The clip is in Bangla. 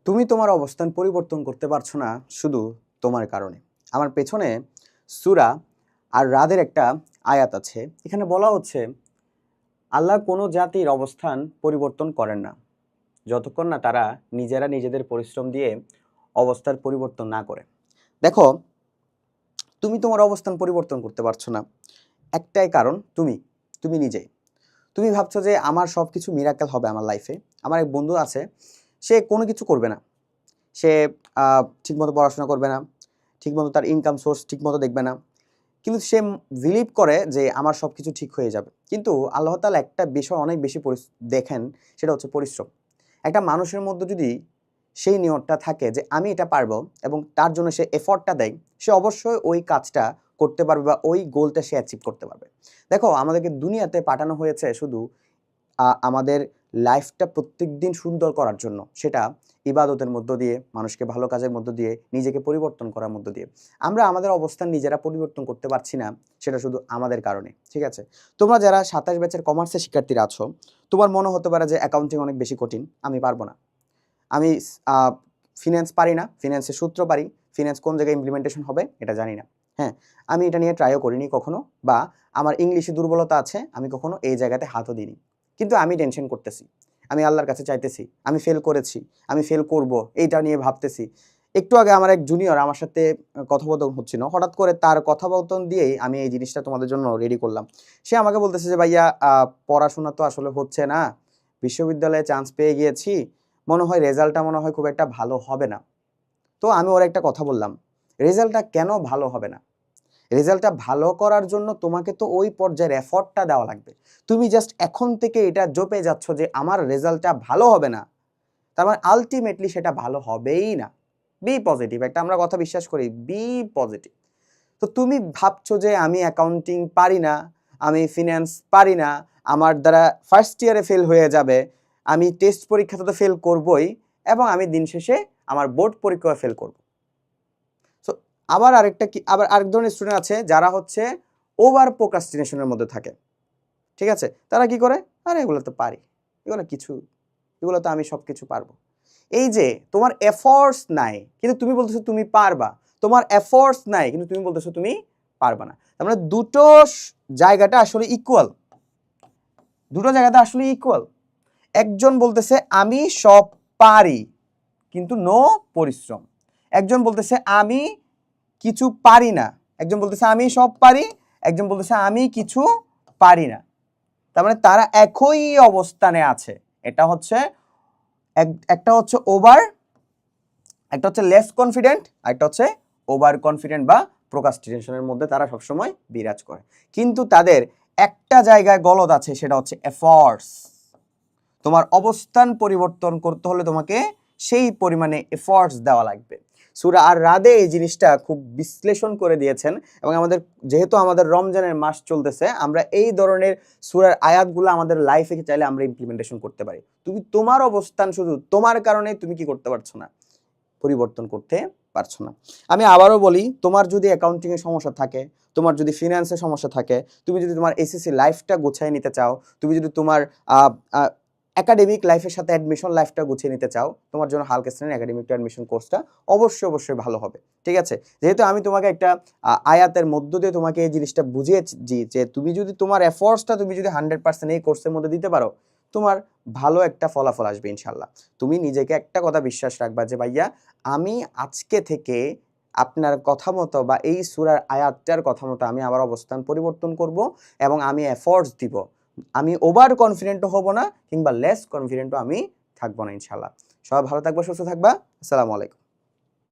তুমি তোমার অবস্থান পরিবর্তন করতে পারছো না শুধু তোমার কারণে। আমার পেছনে সূরা আর রাদের একটা আয়াত আছে। এখানে বলা হচ্ছে আল্লাহ কোনো জাতির অবস্থান পরিবর্তন করেন না যতক্ষণ না তারা নিজেরা নিজেদের পরিশ্রম দিয়ে অবস্থার পরিবর্তন না করে। দেখো, তুমি তোমার অবস্থান পরিবর্তন করতে পারছো না, একটাই কারণ তুমি নিজেই। তুমি ভাবছো যে আমার সব কিছু মিরাকেল হবে আমার লাইফে। আমার এক বন্ধু আছে, সে কোনো কিছু করবে না, সে ঠিকমতো পড়াশোনা করবে না, ঠিকমতো তার ইনকাম সোর্স ঠিকমতো দেখবে না, কিন্তু সে বিলিভ করে যে আমার সব কিছু ঠিক হয়ে যাবে। কিন্তু আল্লাহ তাআলা একটা বিষয় অনেক বেশি দেখেন, সেটা হচ্ছে পরিশ্রম। একটা মানুষের মধ্যে যদি সেই নিয়তটা থাকে যে আমি এটা পারবো এবং তার জন্য সে এফর্টটা দেয়, সে অবশ্যই ওই কাজটা করতে পারবে বা ওই গোলটা সে অ্যাচিভ করতে পারবে। দেখো, আমাদেরকে দুনিয়াতে পাঠানো হয়েছে শুধু আমাদের লাইফটা প্রত্যেকদিন সুন্দর করার জন্য, সেটা ইবাদতের মধ্য দিয়ে, মানুষকে ভালো কাজের মধ্য দিয়ে, নিজেকে পরিবর্তন করার মধ্য দিয়ে। আমরা আমাদের অবস্থান নিজেরা পরিবর্তন করতে পারছি না, সেটা শুধু আমাদের কারণে। ঠিক আছে, তোমরা যারা 27 ব্যাচের কমার্সের শিক্ষার্থীরা আছো, তোমার মনে হতে পারে যে অ্যাকাউন্টিং অনেক বেশি কঠিন, আমি পারবো না, আমি ফিন্যান্স পারি না, ফিন্যান্সের সূত্র পারি, ফিন্যান্স কোন জায়গায় ইমপ্লিমেন্টেশন হবে এটা জানি না। হ্যাঁ, আমি এটা নিয়ে ট্রাইও করিনি কখনো, বা আমার ইংলিশে দুর্বলতা আছে, আমি কখনো এই জায়গাতে হাতও দিইনি। কিন্তু আমি টেনশন করতেছি, আমি আল্লাহর কাছে চাইতেছি, আমি ফেল করেছি, আমি ফেল করব, এইটা নিয়ে ভাবতেছি। একটু আগে আমার এক জুনিয়র আমার সাথে কথোপকথন হচ্ছিল, হঠাৎ করে তার কথোপকথন দিয়েই আমি এই জিনিসটা তোমাদের জন্য রেডি করলাম। সে আমাকে বলতেছে যে ভাইয়া, পড়াশোনা তো আসলে হচ্ছে না, বিশ্ববিদ্যালয়ে চান্স পেয়ে গিয়েছি, মনে হয় রেজাল্টটা মনে হয় খুব একটা ভালো হবে না। তো আমি ওর একটা কথা বললাম, রেজাল্টটা কেন ভালো হবে না? রেজাল্টটা ভালো করার জন্য তোমাকে তো ওই পর্যায়ের এফর্টটা দেওয়া লাগবে। তুমি জাস্ট এখন থেকে এটা জপে যাচ্ছ যে আমার রেজাল্টটা ভালো হবে না, তার মানে আলটিমেটলি সেটা ভালো হবেই না। বি পজিটিভ, একটা আমরা কথা বিশ্বাস করি, বি পজিটিভ। তো তুমি ভাবছো যে আমি অ্যাকাউন্টিং পারি না, আমি ফিন্যান্স পারি না, আমার দ্বারা ফার্স্ট ইয়ারে ফেল হয়ে যাবে, আমি টেস্ট পরীক্ষাতে তো ফেল করবই, এবং আমি দিন শেষে আমার বোর্ড পরীক্ষায় ফেল করব। সো আবার আরেক ধরনের স্টুডেন্ট আছে যারা হচ্ছে ওভার প্রোক্রাস্টিনেশনের মধ্যে থাকে। ঠিক আছে, তারা কি করে, আরে এগুলো তো পারি, এগুলো তো আমি সব কিছু পারবো। এই যে তোমার এফোর্টস নাই কিন্তু তুমি বলতেছো তুমি পারবা, তোমার এফোর্টস নাই কিন্তু তুমি বলতেছো তুমি পারবা না। তার মানে জায়গাটা আসলে ইকুয়াল, দুটো জায়গাটা আসলে ইকুয়াল। একজন বলতেছে আমি সব পারি কিন্তু নো পরিশ্রম, একজন বলতেছে আমি কিছু পারি না, একজন বলতেছে আমি সব পারি, একজন বলতেছে আমি কিছু পারি না। তার মানে তারা একই অবস্থানে আছে। এটা হচ্ছে একটা হচ্ছে ওভার, একটা হচ্ছে লেস কনফিডেন্ট, আর একটা হচ্ছে ওভার কনফিডেন্ট বা প্রোক্রাস্টিনেশনের মধ্যে তারা সবসময় বিরাজ করে। কিন্তু তাদের একটা জায়গায় গলদ আছে, সেটা হচ্ছে এফর্টস। তোমার অবস্থান পরিবর্তন করতে হলে তোমাকে সেই পরিমাণে এফর্টস দেওয়া লাগবে। সূরা আর রাদে এই জিনিসটা খুব বিশ্লেষণ করে দিয়েছেন, এবং যেহেতু আমাদের রমজানের মাস চলতেছে, আমরা এই ধরনের সূরার আয়াতগুলো আমাদের লাইফে চাইলে আমরা ইমপ্লিমেন্টেশন করতে পারি। তুমি তোমার অবস্থান শুধু তোমার কারণে তুমি কি করতে পারছো না, পরিবর্তন করতে পারছো না। আমি আবারও বলি, তোমার যদি অ্যাকাউন্টিং এর সমস্যা থাকে, তোমার যদি ফিনান্সের সমস্যা থাকে, তুমি যদি তোমার এসএসসি লাইফটা গুছিয়ে নিতে চাও, তুমি যদি তোমার একাডেমিক লাইফের সাথে অ্যাডমিশন লাইফটা গুছিয়ে নিতে চাও, তোমার জন্য হালকা শ্রেণীর একাডেমিক অ্যাডমিশন কোর্সটা অবশ্যই ভালো হবে। ঠিক আছে, যেহেতু আমি তোমাকে একটা আয়াতের মধ্য দিয়ে তোমাকে এই জিনিসটা বুঝিয়েছি যে তুমি যদি তোমার এফোর্টসটা তুমি যদি 100% এই কোর্সের মধ্যে দিতে পারো, তোমার ভালো একটা ফলাফল আসবে ইনশাল্লাহ। তুমি নিজেকে একটা কথা বিশ্বাস রাখবা যে ভাইয়া, আমি আজকে থেকে আপনার কথা মতো বা এই সূরার আয়াতটার কথা মতো আমি আমার অবস্থান পরিবর্তন করব, এবং আমি এফোর্টস দিব। আমি ওভার কনফিডেন্টও হব না, কিংবা লেস কনফিডেন্টও আমি থাকবো না ইনশাল্লাহ। সবাই ভালো থাকবা, সুস্থ থাকবা। আসসালামু আলাইকুম।